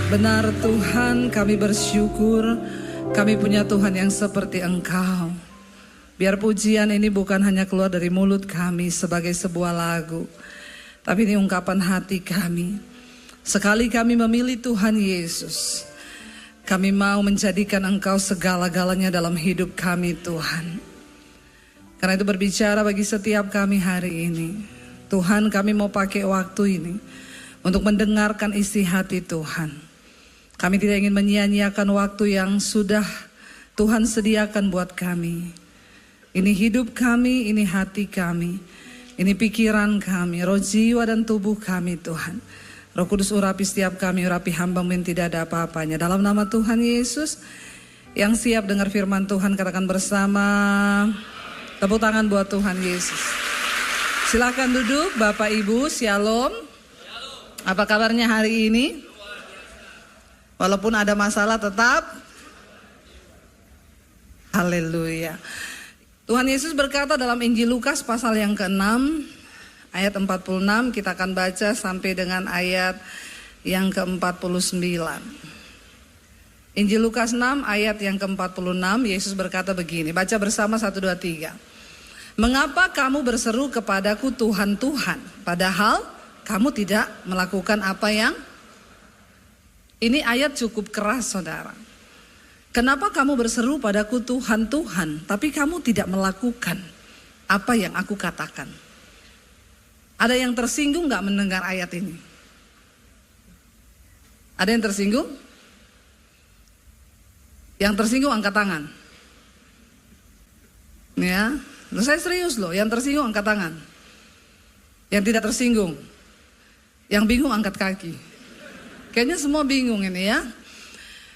Benar Tuhan, kami bersyukur kami punya Tuhan yang seperti Engkau. Biar pujian ini bukan hanya keluar dari mulut kami sebagai sebuah lagu, tapi ini ungkapan hati kami. Sekali kami memilih Tuhan Yesus, kami mau menjadikan Engkau segala-galanya dalam hidup kami Tuhan. Karena itu berbicara bagi setiap kami hari ini. Tuhan, kami mau pakai waktu ini untuk mendengarkan isi hati Tuhan. Kami tidak ingin menyia-nyiakan waktu yang sudah Tuhan sediakan buat kami. Ini hidup kami, ini hati kami, ini pikiran kami, roh jiwa dan tubuh kami Tuhan. Roh Kudus urapi setiap kami, urapi hamba-Mu yang tidak ada apa-apanya. Dalam nama Tuhan Yesus, yang siap dengar firman Tuhan katakan bersama, tepuk tangan buat Tuhan Yesus. Silakan duduk Bapak Ibu, Shalom. Apa kabarnya hari ini? Walaupun ada masalah tetap haleluya. Tuhan Yesus berkata dalam Injil Lukas pasal yang ke-6 ayat 46, kita akan baca sampai dengan ayat yang ke-49. Injil Lukas 6 ayat yang ke-46, Yesus berkata begini, baca bersama 1, 2, 3. Mengapa kamu berseru kepadaku Tuhan, Tuhan, padahal kamu tidak melakukan apa yang... Ini ayat cukup keras saudara. Kenapa kamu berseru padaku Tuhan, Tuhan, tapi kamu tidak melakukan apa yang aku katakan? Ada yang tersinggung gak mendengar ayat ini? Ada yang tersinggung? Yang tersinggung angkat tangan. Ya, saya serius loh, yang tersinggung angkat tangan. Yang tidak tersinggung, yang bingung angkat kaki. Kayaknya semua bingung ini ya.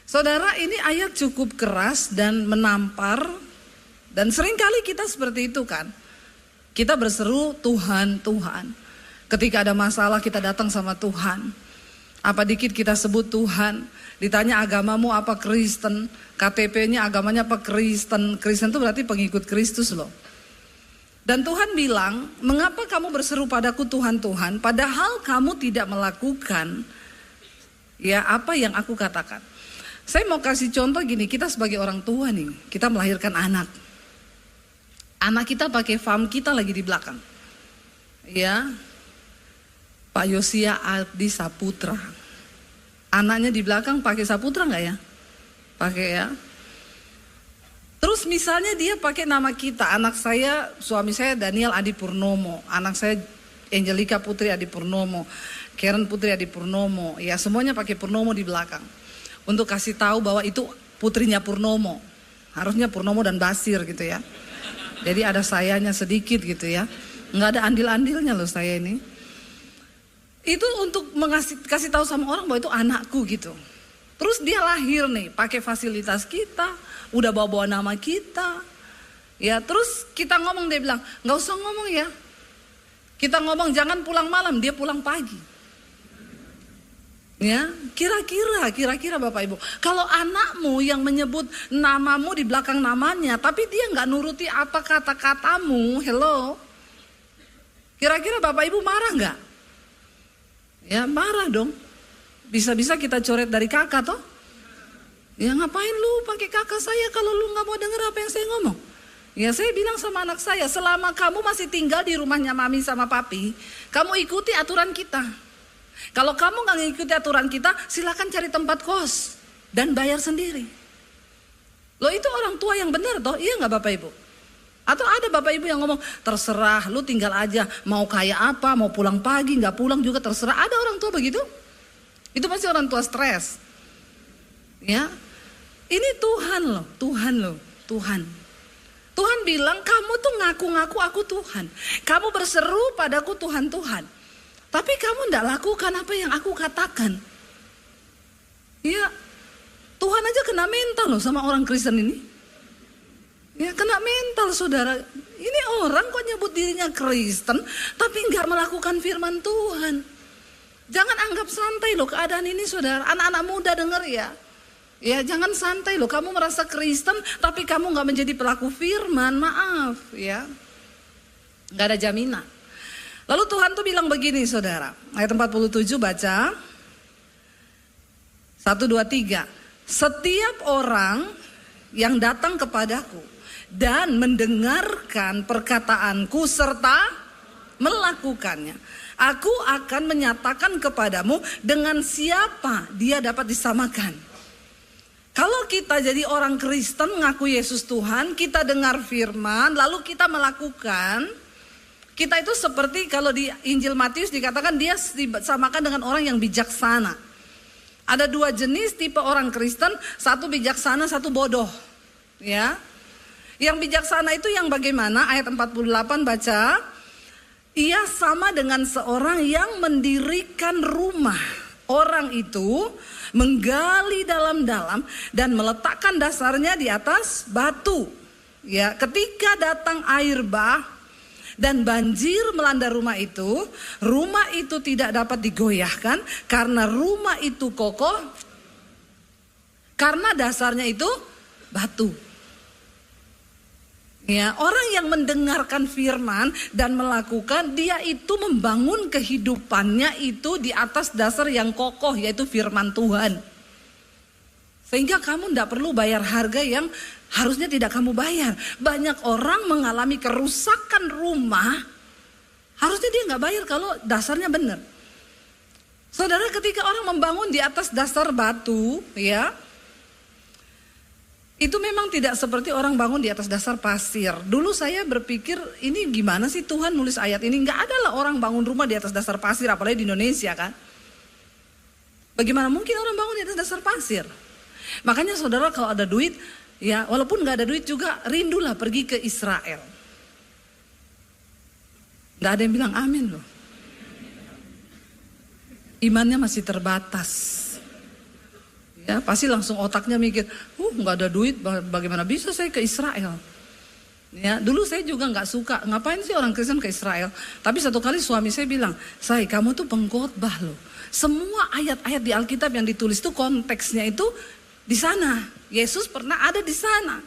Saudara, ini ayat cukup keras dan menampar. Dan seringkali kita seperti itu kan. Kita berseru Tuhan, Tuhan. Ketika ada masalah kita datang sama Tuhan. Apa dikit kita sebut Tuhan. Ditanya agamamu apa, Kristen. KTP-nya agamanya apa, Kristen. Kristen itu berarti pengikut Kristus loh. Dan Tuhan bilang, mengapa kamu berseru padaku Tuhan, Tuhan, padahal kamu tidak melakukan ya apa yang aku katakan. Saya mau kasih contoh gini, kita sebagai orang tua nih, kita melahirkan anak. Anak kita pakai farm kita lagi di belakang. Ya, Pak Yosia Aldi Saputra. Anaknya di belakang pakai Saputra nggak ya? Pakai ya. Terus misalnya dia pakai nama kita, anak saya, suami saya Daniel Adi Purnomo, anak saya Angelika Putri Adi Purnomo, Karen Putri Adi Purnomo, ya semuanya pakai Purnomo di belakang. Untuk kasih tahu bahwa itu putrinya Purnomo, harusnya Purnomo dan Basir gitu ya. Jadi ada sayanya sedikit gitu ya, nggak ada andil-andilnya loh saya ini. Itu untuk kasih tahu sama orang bahwa itu anakku gitu. Terus dia lahir nih, pakai fasilitas kita, udah bawa-bawa nama kita. Ya, terus kita ngomong, dia bilang, nggak usah ngomong ya. Kita ngomong jangan pulang malam, dia pulang pagi. Ya, kira-kira Bapak Ibu, kalau anakmu yang menyebut namamu di belakang namanya, tapi dia nggak nuruti apa kata-katamu, hello. Kira-kira Bapak Ibu marah nggak? Ya marah dong. Bisa-bisa kita coret dari kakak toh. Ya ngapain lu pakai kakak saya kalau lu gak mau denger apa yang saya ngomong. Ya saya bilang sama anak saya, selama kamu masih tinggal di rumahnya mami sama papi, kamu ikuti aturan kita. Kalau kamu gak ngikuti aturan kita, silakan cari tempat kos dan bayar sendiri. Loh itu orang tua yang benar toh, iya gak Bapak Ibu? Atau ada Bapak Ibu yang ngomong, terserah lu tinggal aja, mau kayak apa, mau pulang pagi, gak pulang juga terserah. Ada orang tua begitu? Itu pasti orang tua stres. Ya. Ini Tuhan loh, Tuhan. Tuhan bilang kamu tuh ngaku-ngaku aku Tuhan. Kamu berseru padaku Tuhan, Tuhan. Tapi kamu enggak lakukan apa yang aku katakan. Ya. Tuhan aja kena mental loh sama orang Kristen ini. Ya kena mental saudara. Ini orang kok nyebut dirinya Kristen tapi enggak melakukan firman Tuhan. Jangan anggap santai loh keadaan ini saudara. Anak-anak muda denger ya. Ya jangan santai loh. Kamu merasa Kristen tapi kamu gak menjadi pelaku firman. Maaf ya. Gak ada jaminan. Lalu Tuhan tuh bilang begini saudara. Ayat 47 baca. 1, 2, 3. Setiap orang yang datang kepadaku dan mendengarkan perkataanku serta melakukannya, aku akan menyatakan kepadamu dengan siapa dia dapat disamakan. Kalau kita jadi orang Kristen ngaku Yesus Tuhan, kita dengar firman, lalu kita melakukan, kita itu seperti kalau di Injil Matius dikatakan dia disamakan dengan orang yang bijaksana. Ada 2 jenis tipe orang Kristen, satu bijaksana, satu bodoh. Ya. Yang bijaksana itu yang bagaimana? Ayat 48 baca. Ia sama dengan seorang yang mendirikan rumah. Orang itu menggali dalam-dalam dan meletakkan dasarnya di atas batu. Ya, ketika datang air bah dan banjir melanda rumah itu tidak dapat digoyahkan karena rumah itu kokoh, karena dasarnya itu batu. Ya, orang yang mendengarkan firman dan melakukan, dia itu membangun kehidupannya itu di atas dasar yang kokoh, yaitu firman Tuhan. Sehingga kamu tidak perlu bayar harga yang harusnya tidak kamu bayar. Banyak orang mengalami kerusakan rumah, harusnya dia nggak bayar kalau dasarnya benar. Saudara, ketika orang membangun di atas dasar batu, ya, itu memang tidak seperti orang bangun di atas dasar pasir. Dulu saya berpikir, ini gimana sih Tuhan nulis ayat ini? Nggak ada lah orang bangun rumah di atas dasar pasir, apalagi di Indonesia kan. Bagaimana mungkin orang bangun di atas dasar pasir? Makanya saudara, kalau ada duit, ya walaupun nggak ada duit juga, rindulah pergi ke Israel. Nggak ada yang bilang amin loh. Imannya masih terbatas. Ya, pasti langsung otaknya mikir, nggak ada duit, bagaimana bisa saya ke Israel? Ya, dulu saya juga nggak suka, ngapain sih orang Kristen ke Israel? Tapi satu kali suami saya bilang, "Say, kamu tuh pengkhotbah loh. Semua ayat-ayat di Alkitab yang ditulis tuh konteksnya itu di sana. Yesus pernah ada di sana.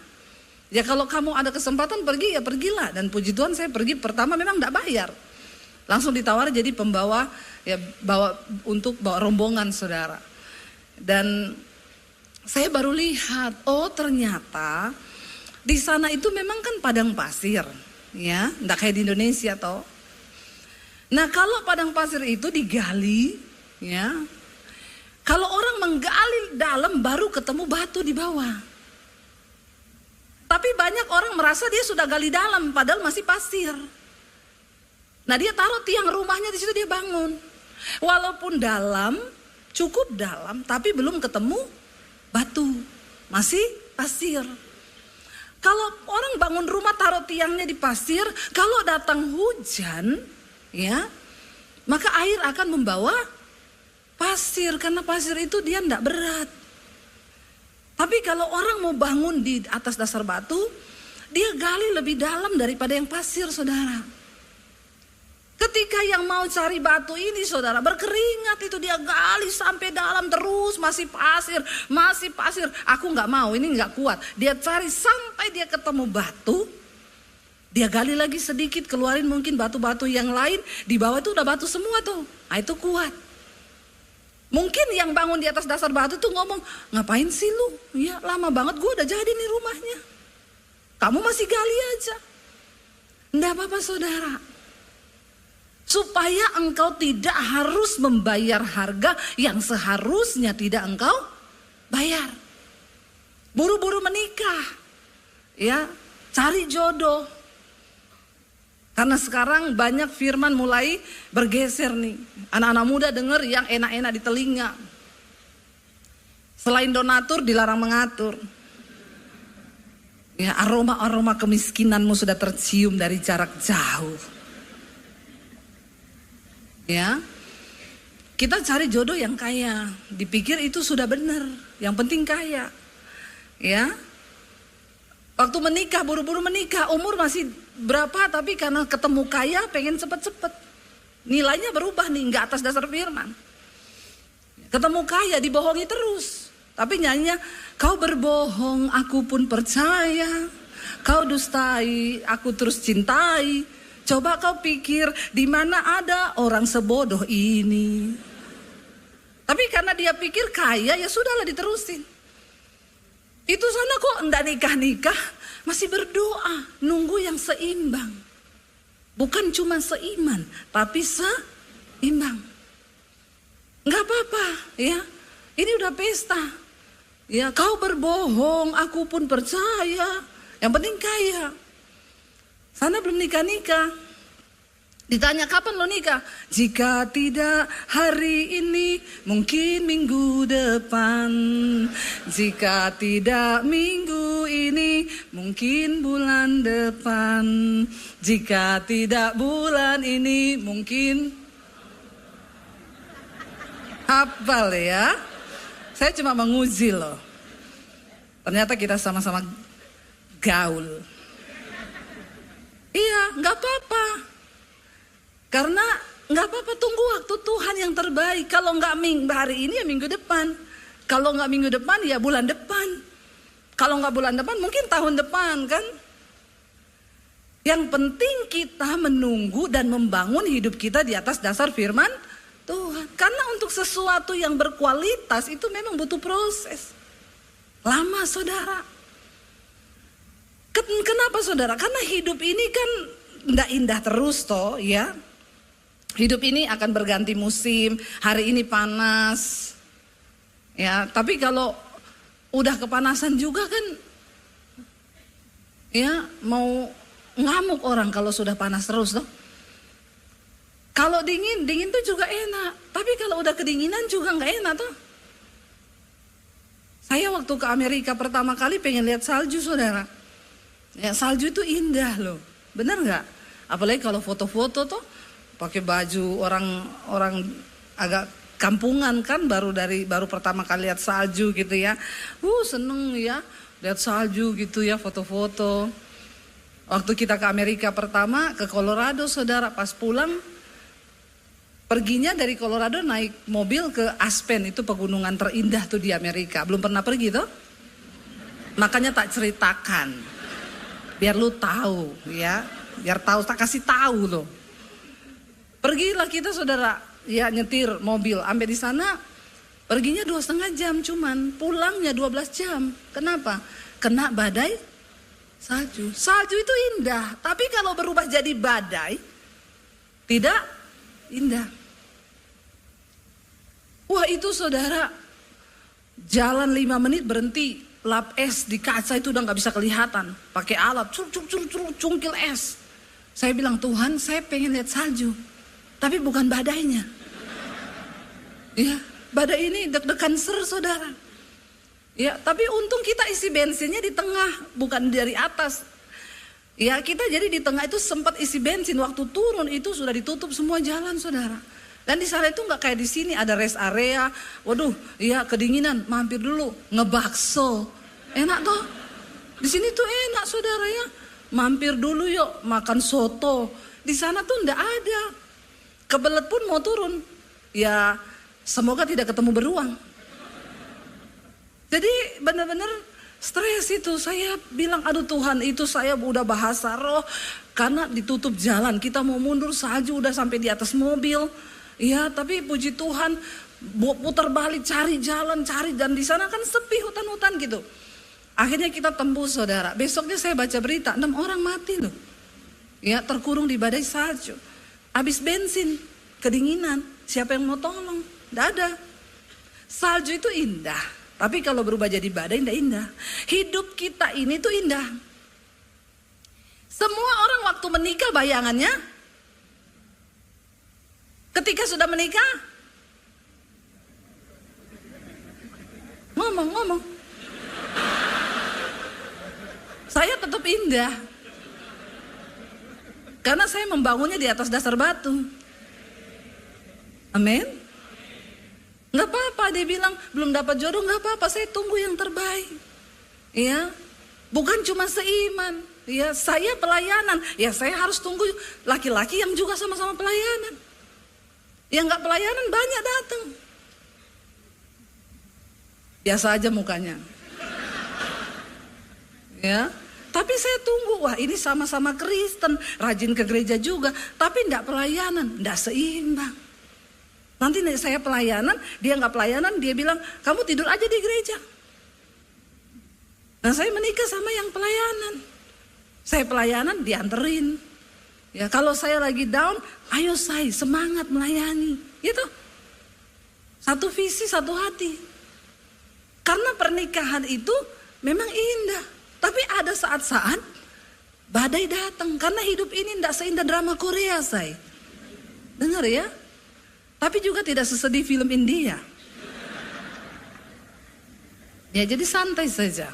Ya kalau kamu ada kesempatan pergi, ya pergilah." Dan puji Tuhan saya pergi pertama memang nggak bayar. Langsung ditawar jadi pembawa, ya bawa rombongan saudara. Dan saya baru lihat, oh ternyata di sana itu memang kan padang pasir, ya, enggak kayak di Indonesia toh. Nah, kalau padang pasir itu digali, ya, kalau orang menggali dalam baru ketemu batu di bawah. Tapi banyak orang merasa dia sudah gali dalam, padahal masih pasir. Nah, dia taruh tiang rumahnya di situ, dia bangun. Walaupun dalam, cukup dalam, tapi belum ketemu batu, masih pasir. Kalau orang bangun rumah taruh tiangnya di pasir, kalau datang hujan, ya, maka air akan membawa pasir, karena pasir itu dia tidak berat. Tapi kalau orang mau bangun di atas dasar batu, dia gali lebih dalam daripada yang pasir, saudara. Ketika yang mau cari batu ini saudara berkeringat, itu dia gali sampai dalam terus, masih pasir. Aku nggak mau, ini nggak kuat. Dia cari sampai dia ketemu batu, dia gali lagi sedikit, keluarin mungkin batu-batu yang lain, di bawah itu udah batu semua tuh. Nah itu kuat. Mungkin yang bangun di atas dasar batu tuh ngomong, ngapain sih lu? Ya lama banget gue udah jadi nih rumahnya. Kamu masih gali aja. Nggak apa-apa saudara. Supaya engkau tidak harus membayar harga yang seharusnya tidak engkau bayar. Buru-buru menikah, ya, cari jodoh. Karena sekarang banyak firman mulai bergeser nih. Anak-anak muda dengar yang enak-enak di telinga. Selain donatur dilarang mengatur. Ya, aroma-aroma kemiskinanmu sudah tercium dari jarak jauh. Ya, kita cari jodoh yang kaya, dipikir itu sudah benar, yang penting kaya. Ya, waktu menikah buru-buru menikah, umur masih berapa, tapi karena ketemu kaya pengen cepet-cepet, nilainya berubah nih, nggak atas dasar firman. Ketemu kaya dibohongi terus, tapi nyanyinya, kau berbohong aku pun percaya, kau dustai aku terus cintai. Coba kau pikir di mana ada orang sebodoh ini. Tapi karena dia pikir kaya, ya sudahlah diterusin. Itu sana kok enggak nikah-nikah, masih berdoa, nunggu yang seimbang. Bukan cuma seiman, tapi seimbang. Enggak apa-apa ya, ini udah pesta. Ya, kau berbohong, aku pun percaya. Yang penting kaya. Sana belum nikah-nikah. Ditanya kapan lo nikah? Jika tidak hari ini, mungkin minggu depan. Jika tidak minggu ini, mungkin bulan depan. Jika tidak bulan ini, mungkin... Hafal ya. Saya cuma menguji loh. Ternyata kita sama-sama gaul. Iya, gak apa-apa. Karena nggak apa-apa, tunggu waktu Tuhan yang terbaik. Kalau nggak hari ini ya minggu depan. Kalau nggak minggu depan ya bulan depan. Kalau nggak bulan depan mungkin tahun depan kan. Yang penting kita menunggu dan membangun hidup kita di atas dasar firman Tuhan. Karena untuk sesuatu yang berkualitas itu memang butuh proses. Lama saudara. Kenapa saudara? Karena hidup ini kan nggak indah terus toh ya. Hidup ini akan berganti musim, hari ini panas. Ya, tapi kalau udah kepanasan juga kan ya mau ngamuk orang kalau sudah panas terus toh. Kalau dingin tuh juga enak, tapi kalau udah kedinginan juga nggak enak toh. Saya waktu ke Amerika pertama kali pengen lihat salju saudara. Ya, salju itu indah loh, bener nggak? Apalagi kalau foto-foto toh. Pakai baju orang agak kampungan kan, baru pertama kali lihat salju gitu ya. Seneng ya lihat salju gitu ya, foto-foto. Waktu kita ke Amerika pertama ke Colorado saudara, pas pulang perginya dari Colorado naik mobil ke Aspen, itu pegunungan terindah tuh di Amerika. Belum pernah pergi toh? Makanya tak ceritakan. Biar lu tahu ya, biar tahu, tak kasih tahu loh. Pergilah kita saudara, ya nyetir mobil, sampai di sana perginya 2,5 jam cuman, pulangnya 12 jam. Kenapa? Kena badai salju. Salju itu indah, tapi kalau berubah jadi badai, tidak indah. Wah itu saudara, jalan 5 menit berhenti, lap es di kaca itu udah gak bisa kelihatan. Pakai alat, cungkil es. Saya bilang, Tuhan saya pengen lihat salju. Tapi bukan badainya. Ya, badai ini deg-degan saudara. Ya, tapi untung kita isi bensinnya di tengah, bukan dari atas. Ya, kita jadi di tengah itu sempat isi bensin. Waktu turun itu sudah ditutup semua jalan saudara. Dan di sana itu nggak kayak di sini ada rest area. Waduh, ya kedinginan, mampir dulu ngebakso. Enak toh? Di sini tuh enak saudara ya. Mampir dulu yuk makan soto. Di sana tuh nggak ada. Kebelet pun mau turun, ya semoga tidak ketemu beruang. Jadi benar-benar stres itu. Saya bilang, aduh Tuhan, itu saya udah bahasa roh. Karena ditutup jalan, kita mau mundur salju udah sampai di atas mobil. Ya tapi puji Tuhan, putar balik cari jalan, dan di sana kan sepi, hutan-hutan gitu. Akhirnya kita tembus saudara. Besoknya saya baca berita, 6 orang mati loh. Ya terkurung di badai salju. Habis bensin, kedinginan, siapa yang mau tolong? Tidak ada. Salju itu indah, tapi kalau berubah jadi badai tidak indah. Hidup kita ini tuh indah. Semua orang waktu menikah bayangannya, ketika sudah menikah, ngomong. Saya tetap indah. Karena saya membangunnya di atas dasar batu. Amin. Gak apa-apa, dia bilang belum dapat jodoh, gak apa-apa, saya tunggu yang terbaik. Ya, bukan cuma seiman. Ya, saya pelayanan. Ya, saya harus tunggu laki-laki yang juga sama-sama pelayanan. Yang gak pelayanan banyak datang. Biasa aja mukanya. Ya. Tapi saya tunggu, wah ini sama-sama Kristen, rajin ke gereja juga, tapi enggak pelayanan, enggak seimbang. Nanti saya pelayanan, dia nggak pelayanan, dia bilang kamu tidur aja di gereja. Nah saya menikah sama yang pelayanan. Saya pelayanan dianterin. Ya kalau saya lagi down, ayo saya semangat melayani. Gitu. Satu visi, satu hati. Karena pernikahan itu memang indah. Tapi ada saat-saat badai datang. Karena hidup ini tidak seindah drama Korea saya. Dengar ya. Tapi juga tidak sesedih film India. Ya jadi santai saja.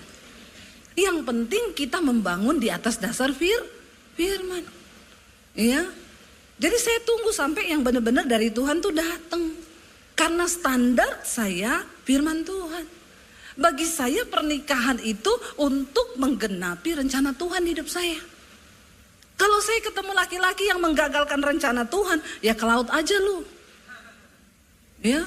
Yang penting kita membangun di atas dasar firman. Ya. Jadi saya tunggu sampai yang benar-benar dari Tuhan tuh datang. Karena standar saya firman Tuhan. Bagi saya pernikahan itu untuk menggenapi rencana Tuhan hidup saya. Kalau saya ketemu laki-laki yang menggagalkan rencana Tuhan, ya ke laut aja lu. Ya.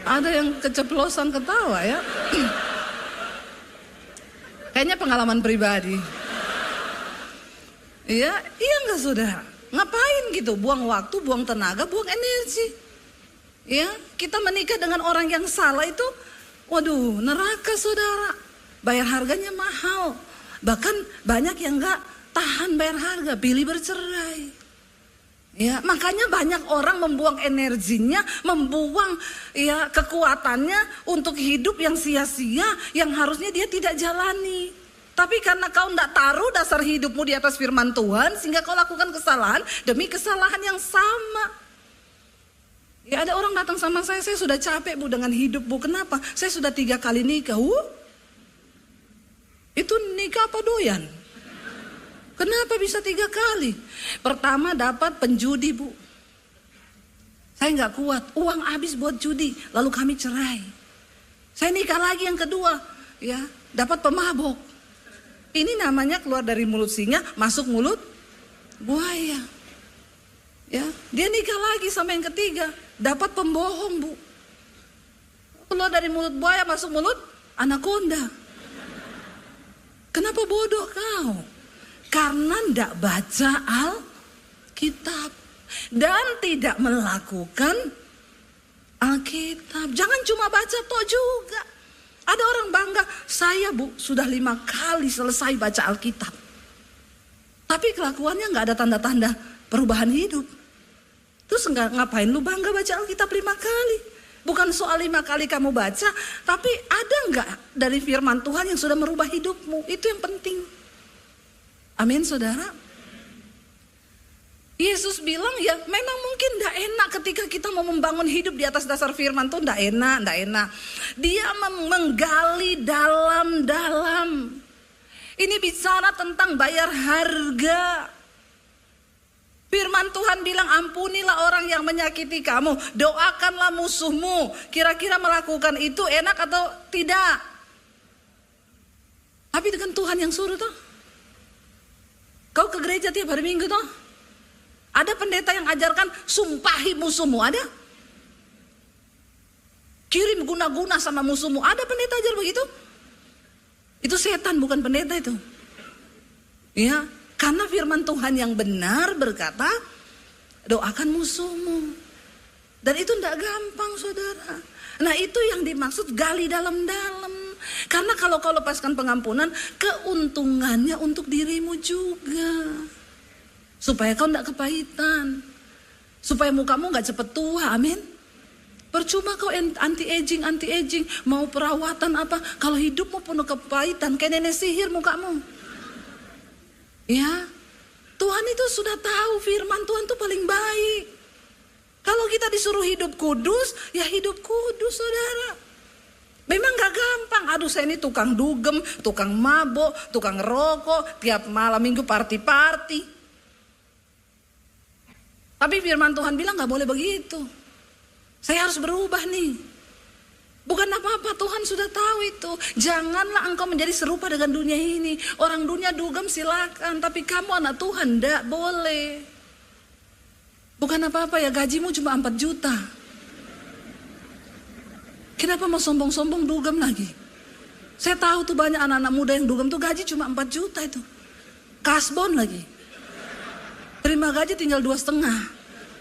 Ada yang keceplosan ketawa ya. Kayaknya pengalaman pribadi. Iya enggak saudara. Ngapain gitu? Buang waktu, buang tenaga, buang energi. Ya, kita menikah dengan orang yang salah itu, waduh, neraka saudara. Bayar harganya mahal. Bahkan banyak yang enggak tahan bayar harga, pilih bercerai. Ya, makanya banyak orang membuang energinya, membuang ya kekuatannya untuk hidup yang sia-sia, yang harusnya dia tidak jalani. Tapi karena kau tidak taruh dasar hidupmu di atas firman Tuhan, sehingga kau lakukan kesalahan demi kesalahan yang sama. Ya ada orang datang sama saya sudah capek bu dengan hidup bu, kenapa? Saya sudah 3 kali nikah. Itu nikah apa doyan? Kenapa bisa 3 kali? Pertama dapat penjudi bu. Saya nggak kuat, uang habis buat judi, lalu kami cerai. Saya nikah lagi yang kedua, ya dapat pemabok. Ini namanya keluar dari mulut singa, masuk mulut buaya. Ya, dia nikah lagi sama yang ketiga, dapat pembohong bu. Keluar dari mulut buaya, masuk mulut anakonda. Kenapa bodoh kau? Karena tidak baca Alkitab dan tidak melakukan Alkitab. Jangan cuma baca toh juga. Ada orang bangga, saya bu sudah 5 kali selesai baca Alkitab. Tapi kelakuannya nggak ada tanda-tanda perubahan hidup. Terus ngapain lu bangga baca Alkitab 5 kali? Bukan soal 5 kali kamu baca, tapi ada nggak dari firman Tuhan yang sudah merubah hidupmu? Itu yang penting. Amin saudara. Yesus bilang ya memang mungkin tidak enak ketika kita mau membangun hidup di atas dasar firman Tuhan, tidak enak. Dia menggali dalam-dalam. Ini bicara tentang bayar harga. Firman Tuhan bilang ampunilah orang yang menyakiti kamu, doakanlah musuhmu. Kira-kira melakukan itu enak atau tidak? Tapi dengan Tuhan yang suruh toh. Kau ke gereja tiap hari Minggu toh? Ada pendeta yang ajarkan sumpahi musuhmu, ada? Kirim guna-guna sama musuhmu, ada pendeta ajar begitu? Itu setan bukan pendeta itu. Ya, karena firman Tuhan yang benar berkata, doakan musuhmu. Dan itu tidak gampang saudara. Nah itu yang dimaksud gali dalam-dalam. Karena kalau kau lepaskan pengampunan, keuntungannya untuk dirimu juga. Supaya kau tidak kepahitan. Supaya mukamu gak cepet tua, amin. Percuma kau anti-aging, mau perawatan apa. Kalau hidupmu penuh kepahitan, kayak nenek sihir mukamu. Ya, Tuhan itu sudah tahu firman Tuhan itu paling baik. Kalau kita disuruh hidup kudus, ya hidup kudus saudara. Memang gak gampang, aduh saya ini tukang dugem, tukang mabok, tukang rokok, tiap malam minggu party-party. Tapi firman Tuhan bilang gak boleh begitu. Saya harus berubah nih. Bukan apa-apa, Tuhan sudah tahu itu. Janganlah engkau menjadi serupa dengan dunia ini. Orang dunia dugem silakan, tapi kamu anak Tuhan gak boleh. Bukan apa-apa ya, gajimu cuma 4 juta. Kenapa mau sombong-sombong dugem lagi? Saya tahu tuh banyak anak-anak muda yang dugem tuh gaji cuma 4 juta itu. Kasbon lagi. Terima gaji tinggal 2,5.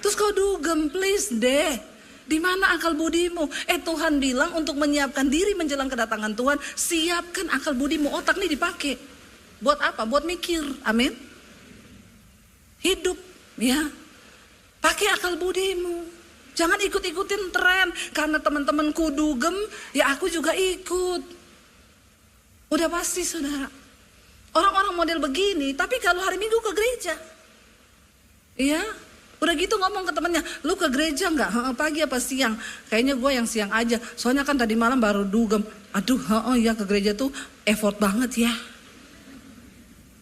Terus kau dugem, please deh. Di mana akal budimu? Tuhan bilang untuk menyiapkan diri menjelang kedatangan Tuhan, siapkan akal budimu. Otak nih dipakai. Buat apa? Buat mikir. Amin. Hidup, ya. Pakai akal budimu. Jangan ikut-ikutin tren. Karena teman-temanku dugem, ya aku juga ikut. Udah pasti, saudara. Orang-orang model begini, tapi kalau hari Minggu ke gereja. Iya. Udah gitu ngomong ke temennya, lu ke gereja nggak? Pagi apa siang? Kayaknya gue yang siang aja. Soalnya kan tadi malam baru dugem. Aduh, ya ke gereja tuh effort banget ya.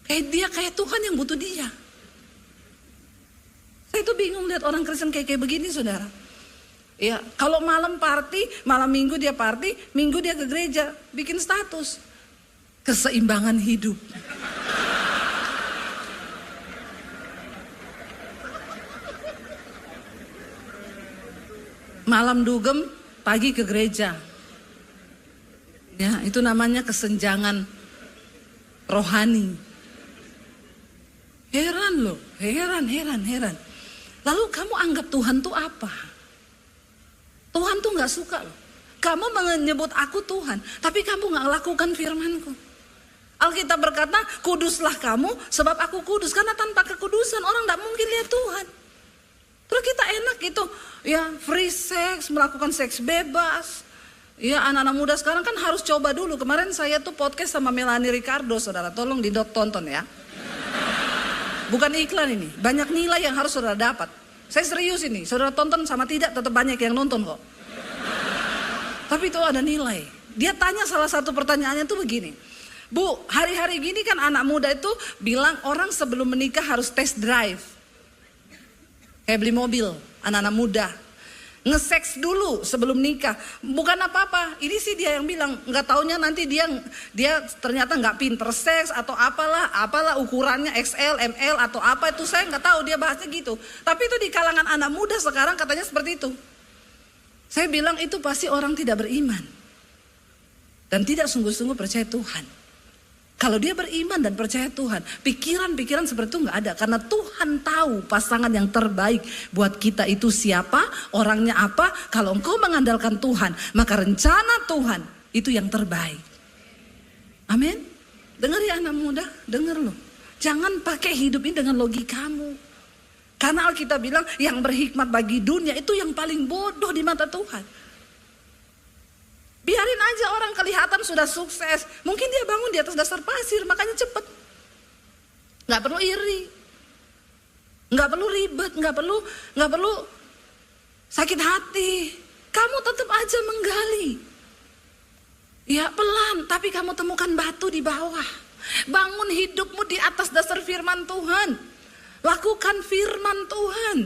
Kayak Tuhan yang butuh dia. Saya tuh bingung lihat orang Kristen kayak begini, saudara. Ya, kalau malam party, malam Minggu dia party, Minggu dia ke gereja, bikin status. Keseimbangan hidup. Malam dugem, pagi ke gereja. Ya, itu namanya kesenjangan rohani. Heran loh, heran. Lalu kamu anggap Tuhan tuh apa? Tuhan tuh gak suka loh. Kamu menyebut aku Tuhan, tapi kamu gak lakukan firmanku. Alkitab berkata, kuduslah kamu sebab aku kudus. Karena tanpa kekudusan orang gak mungkin lihat Tuhan. Terus kita enak gitu, ya free sex, melakukan seks bebas. Ya anak-anak muda sekarang kan harus coba dulu. Kemarin saya tuh podcast sama Melanie Ricardo, saudara, tolong tonton ya. Bukan iklan ini, banyak nilai yang harus saudara dapat. Saya serius ini, saudara tonton sama tidak tetap banyak yang nonton kok. Tapi itu ada nilai. Dia tanya salah satu pertanyaannya tuh begini. Bu, hari-hari gini kan anak muda itu bilang orang sebelum menikah harus test drive. Kayak beli mobil, anak-anak muda. Nge-seks dulu sebelum nikah. Bukan apa-apa, ini sih dia yang bilang. Nggak taunya nanti dia ternyata nggak pinter seks atau apalah ukurannya XL, ML atau apa itu saya nggak tahu, dia bahasnya gitu. Tapi itu di kalangan anak muda sekarang katanya seperti itu. Saya bilang itu pasti orang tidak beriman. Dan tidak sungguh-sungguh percaya Tuhan. Kalau dia beriman dan percaya Tuhan, pikiran-pikiran seperti itu nggak ada. Karena Tuhan tahu pasangan yang terbaik buat kita itu siapa, orangnya apa. Kalau engkau mengandalkan Tuhan, maka rencana Tuhan itu yang terbaik. Amin. Dengar ya anak muda, dengar loh. Jangan pakai hidup ini dengan logikamu. Karena Alkitab bilang yang berhikmat bagi dunia itu yang paling bodoh di mata Tuhan. Biarin aja orang kelihatan sudah sukses. Mungkin dia bangun di atas dasar pasir, makanya cepet. Gak perlu iri, gak perlu ribet, gak perlu sakit hati. Kamu tetap aja menggali. Ya pelan, tapi kamu temukan batu di bawah. Bangun hidupmu di atas dasar firman Tuhan. Lakukan firman Tuhan.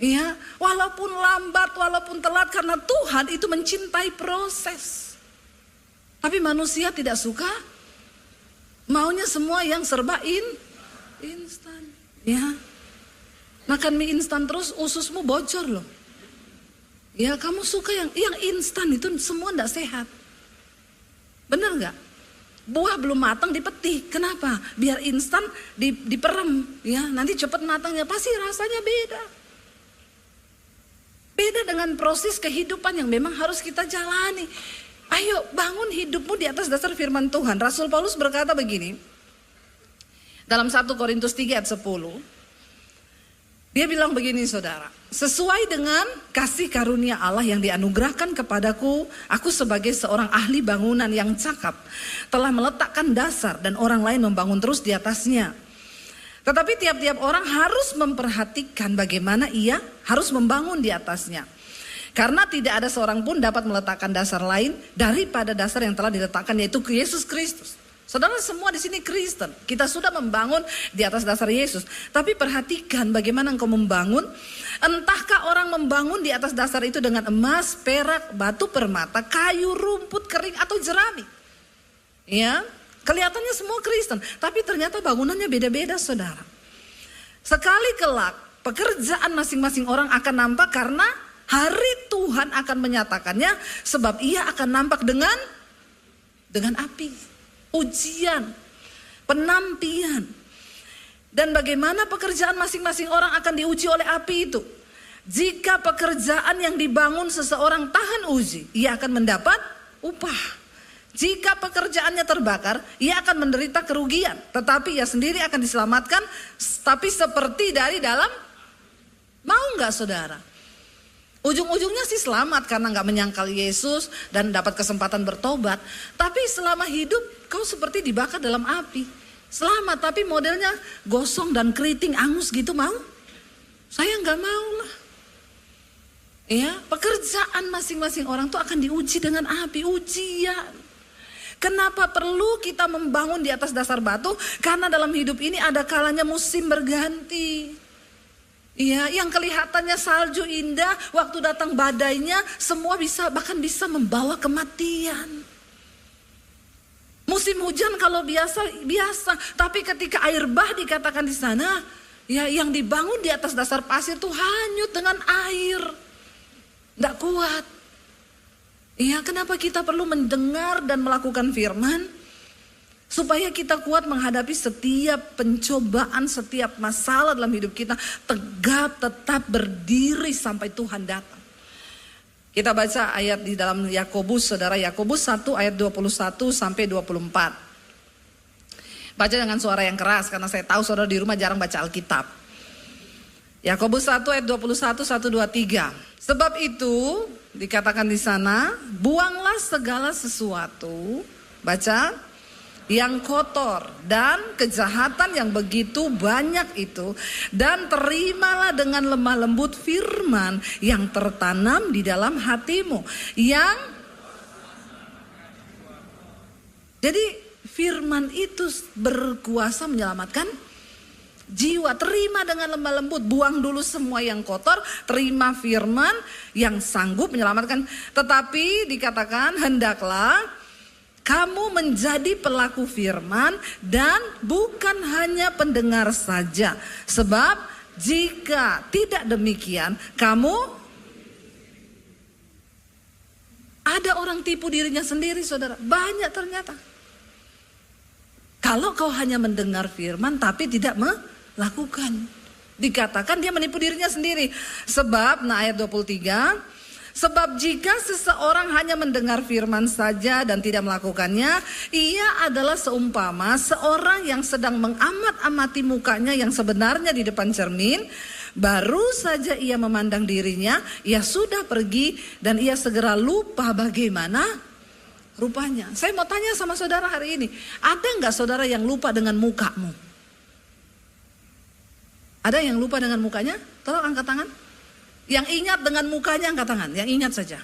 Ya, walaupun lambat, walaupun telat, karena Tuhan itu mencintai proses. Tapi manusia tidak suka, maunya semua yang serba instan. Ya, makan mie instan terus ususmu bocor loh. Ya, kamu suka yang instan itu semua tidak sehat. Benar nggak? Buah belum matang dipetik, kenapa? Biar instan diperem, ya nanti cepat matangnya, pasti rasanya beda. Beda dengan proses kehidupan yang memang harus kita jalani. Ayo bangun hidupmu di atas dasar firman Tuhan. Rasul Paulus berkata begini. Dalam 1 Korintus 3 ayat 10. Dia bilang begini saudara. Sesuai dengan kasih karunia Allah yang dianugerahkan kepadaku. Aku sebagai seorang ahli bangunan yang cakap. Telah meletakkan dasar dan orang lain membangun terus di atasnya. Tetapi tiap-tiap orang harus memperhatikan bagaimana ia harus membangun di atasnya. Karena tidak ada seorang pun dapat meletakkan dasar lain daripada dasar yang telah diletakkan, yaitu Yesus Kristus. Saudara semua di sini Kristen, kita sudah membangun di atas dasar Yesus. Tapi perhatikan bagaimana engkau membangun. Entahkah orang membangun di atas dasar itu dengan emas, perak, batu permata, kayu, rumput kering atau jerami. Ya. Kelihatannya semua Kristen, tapi ternyata bangunannya beda-beda saudara. Sekali kelak pekerjaan masing-masing orang akan nampak karena hari Tuhan akan menyatakannya. Sebab ia akan nampak dengan api, ujian, penampian. Dan bagaimana pekerjaan masing-masing orang akan diuji oleh api itu. Jika pekerjaan yang dibangun seseorang tahan uji, ia akan mendapat upah. Jika pekerjaannya terbakar, ia akan menderita kerugian. Tetapi ia sendiri akan diselamatkan, tapi seperti dari dalam. Mau nggak saudara? Ujung-ujungnya sih selamat karena nggak menyangkal Yesus dan dapat kesempatan bertobat. Tapi selama hidup kau seperti dibakar dalam api. Selamat tapi modelnya gosong dan keriting angus gitu mau? Saya nggak mau lah. Ya, pekerjaan masing-masing orang tuh akan diuji dengan api, ujian. Kenapa perlu kita membangun di atas dasar batu? Karena dalam hidup ini ada kalanya musim berganti. Iya, yang kelihatannya salju indah, waktu datang badainya, semua bahkan bisa membawa kematian. Musim hujan kalau biasa, tapi ketika air bah dikatakan di sana, ya yang dibangun di atas dasar pasir tuh hanyut dengan air. Nggak kuat. Iya, kenapa kita perlu mendengar dan melakukan firman? Supaya kita kuat menghadapi setiap pencobaan, setiap masalah dalam hidup kita. Tegap, tetap berdiri sampai Tuhan datang. Kita baca ayat di dalam Yakobus, saudara. Yakobus 1 ayat 21 sampai 24. Baca dengan suara yang keras karena saya tahu saudara di rumah jarang baca Alkitab. Yakobus 1 ayat 21, 1, 2, 3. Sebab itu dikatakan di sana, buanglah segala sesuatu, baca, yang kotor dan kejahatan yang begitu banyak itu, dan terimalah dengan lemah lembut firman yang tertanam di dalam hatimu, jadi firman itu berkuasa menyelamatkan jiwa. Terima dengan lemah lembut, buang dulu semua yang kotor, terima firman yang sanggup menyelamatkan. Tetapi dikatakan hendaklah kamu menjadi pelaku firman dan bukan hanya pendengar saja. Sebab jika tidak demikian, kamu ada orang tipu dirinya sendiri, saudara. Banyak ternyata. Kalau kau hanya mendengar firman tapi tidak melakukan, dikatakan dia menipu dirinya sendiri. Sebab, ayat 23, sebab jika seseorang hanya mendengar firman saja dan tidak melakukannya, ia adalah seumpama seorang yang sedang mengamat-amati mukanya yang sebenarnya di depan cermin. Baru saja ia memandang dirinya, ia sudah pergi dan ia segera lupa bagaimana rupanya. Saya mau tanya sama saudara hari ini, ada nggak saudara yang lupa dengan mukamu? Ada yang lupa dengan mukanya? Tolong angkat tangan. Yang ingat dengan mukanya angkat tangan. Yang ingat saja.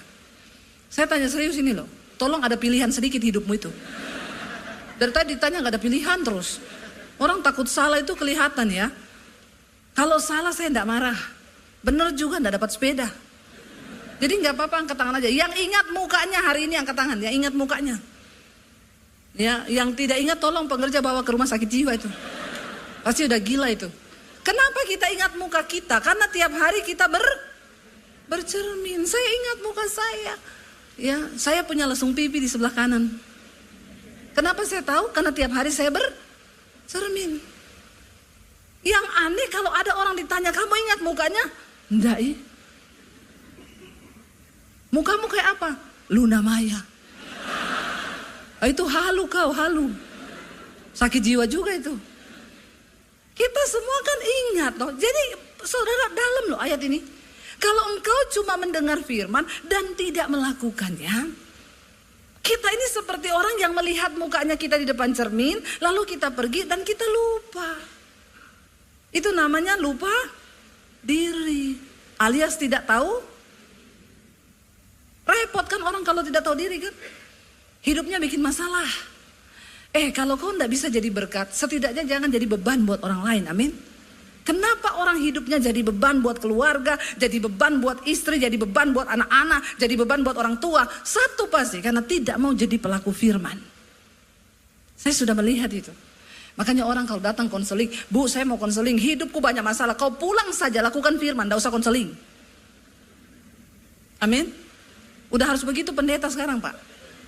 Saya tanya serius ini loh. Tolong ada pilihan sedikit hidupmu itu. Dari tadi ditanya nggak ada pilihan terus. Orang takut salah itu kelihatan ya. Kalau salah saya nggak marah. Bener juga nggak dapat sepeda. Jadi nggak apa-apa angkat tangan aja. Yang ingat mukanya hari ini angkat tangan. Yang ingat mukanya. Ya, yang tidak ingat tolong pengerja bawa ke rumah sakit jiwa itu. Pasti udah gila itu. Kenapa kita ingat muka kita? Karena tiap hari kita bercermin. Saya ingat muka saya. Ya, saya punya lesung pipi di sebelah kanan. Kenapa saya tahu? Karena tiap hari saya bercermin. Yang aneh kalau ada orang ditanya, kamu ingat mukanya? Enggak. Mukamu kayak apa? Luna Maya. Itu halu kau, halu. Sakit jiwa juga itu. Kita semua kan ingat loh. Jadi saudara dalam loh ayat ini. Kalau engkau cuma mendengar firman dan tidak melakukannya. Kita ini seperti orang yang melihat mukanya kita di depan cermin. Lalu kita pergi dan kita lupa. Itu namanya lupa diri. Alias tidak tahu. Repot kan orang kalau tidak tahu diri kan. Hidupnya bikin masalah. Kalau kau tidak bisa jadi berkat, setidaknya jangan jadi beban buat orang lain, amin. Kenapa orang hidupnya jadi beban buat keluarga, jadi beban buat istri, jadi beban buat anak-anak, jadi beban buat orang tua? Satu pasti, karena tidak mau jadi pelaku firman. Saya sudah melihat itu. Makanya orang kalau datang konseling, Bu saya mau konseling, hidupku banyak masalah. Kau pulang saja lakukan firman, tidak usah konseling. Amin. Udah harus begitu pendeta sekarang Pak.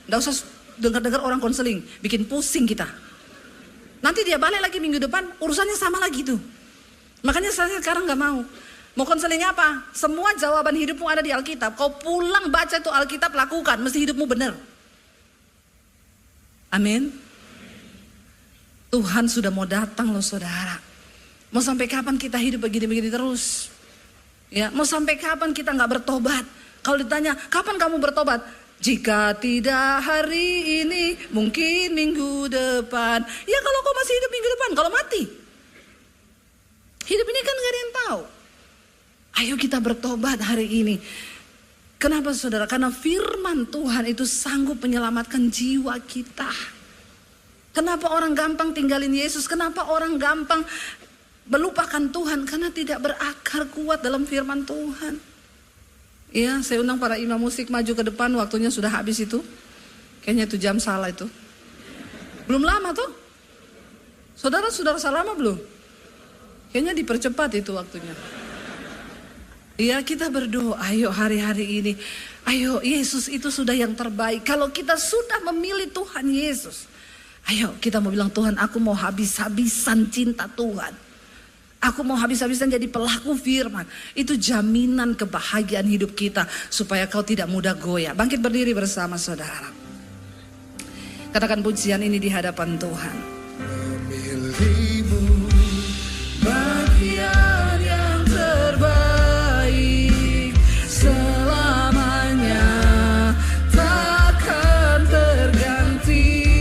Tidak usah dengar-dengar orang konseling, bikin pusing kita. Nanti dia balik lagi minggu depan, urusannya sama lagi tuh. Makanya saya sekarang gak mau. Mau konseling apa? Semua jawaban hidupmu ada di Alkitab. Kau pulang baca itu Alkitab, lakukan. Mesti hidupmu benar. Amin. Tuhan sudah mau datang loh saudara. Mau sampai kapan kita hidup begini-begini terus? Ya, mau sampai kapan kita gak bertobat? Kalau ditanya, kapan kamu bertobat? Jika tidak hari ini, mungkin minggu depan. Ya kalau kau masih hidup minggu depan, kalau mati. Hidup ini kan gak ada yang tahu. Ayo kita bertobat hari ini. Kenapa saudara? Karena firman Tuhan itu sanggup menyelamatkan jiwa kita. Kenapa orang gampang tinggalin Yesus? Kenapa orang gampang melupakan Tuhan? Karena tidak berakar kuat dalam firman Tuhan. Iya, saya undang para imam musik maju ke depan, waktunya sudah habis itu. Kayaknya itu jam salah itu. Belum lama tuh. Saudara salah lama belum? Kayaknya dipercepat itu waktunya. Iya, kita berdoa, ayo hari-hari ini. Ayo, Yesus itu sudah yang terbaik. Kalau kita sudah memilih Tuhan Yesus. Ayo, kita mau bilang, Tuhan aku mau habis-habisan cinta Tuhan. Aku mau habis-habisan jadi pelaku firman. Itu jaminan kebahagiaan hidup kita. Supaya kau tidak mudah goyah. Bangkit berdiri bersama saudara. Katakan pujian ini di hadapan Tuhan. Memilihmu bagian yang terbaik. Selamanya takkan terganti.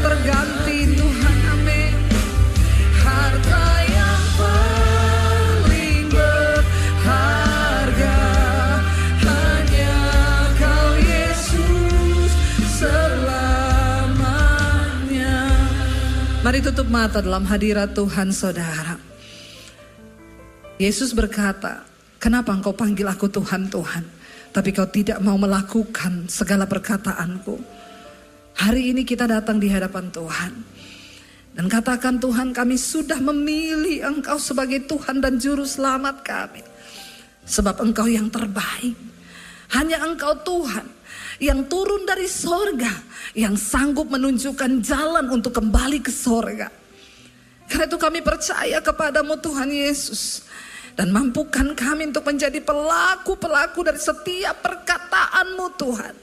Terganti Tuhan, amin. Harta yang paling berharga hanya Kau Yesus selamanya. Mari tutup mata dalam hadirat Tuhan saudara. Yesus berkata, kenapa engkau panggil aku Tuhan, Tuhan, tapi kau tidak mau melakukan segala perkataanku. Hari ini kita datang di hadapan Tuhan. Dan katakan, Tuhan kami sudah memilih Engkau sebagai Tuhan dan Juru Selamat kami. Sebab Engkau yang terbaik. Hanya Engkau Tuhan yang turun dari sorga. Yang sanggup menunjukkan jalan untuk kembali ke sorga. Karena itu kami percaya kepadamu Tuhan Yesus. Dan mampukan kami untuk menjadi pelaku-pelaku dari setiap perkataanmu Tuhan.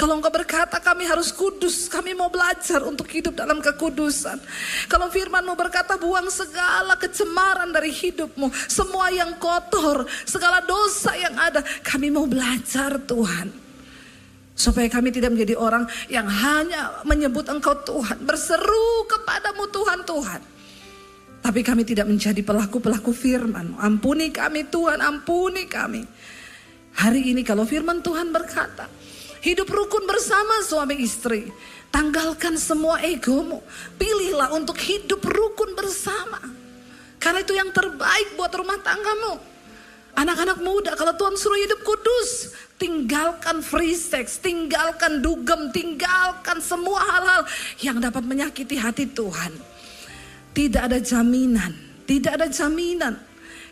Kalau engkau berkata kami harus kudus, kami mau belajar untuk hidup dalam kekudusan. Kalau firman-Mu berkata buang segala kecemaran dari hidupmu, semua yang kotor, segala dosa yang ada, kami mau belajar Tuhan. Supaya kami tidak menjadi orang yang hanya menyebut Engkau Tuhan, berseru kepadamu Tuhan, Tuhan. Tapi kami tidak menjadi pelaku-pelaku firman. Ampuni kami Tuhan, ampuni kami. Hari ini kalau firman Tuhan berkata, hidup rukun bersama suami istri. Tanggalkan semua egomu. Pilihlah untuk hidup rukun bersama. Karena itu yang terbaik buat rumah tanggamu. Anak-anak muda, kalau Tuhan suruh hidup kudus, tinggalkan free sex, tinggalkan dugem, tinggalkan semua hal-hal yang dapat menyakiti hati Tuhan. Tidak ada jaminan, tidak ada jaminan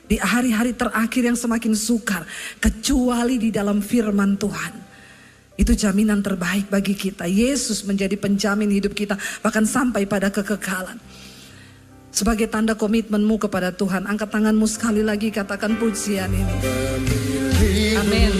di hari-hari terakhir yang semakin sukar, kecuali di dalam firman Tuhan. Itu jaminan terbaik bagi kita. Yesus menjadi penjamin hidup kita, bahkan sampai pada kekekalan. Sebagai tanda komitmenmu kepada Tuhan, angkat tanganmu sekali lagi, katakan pujian ini. Amin.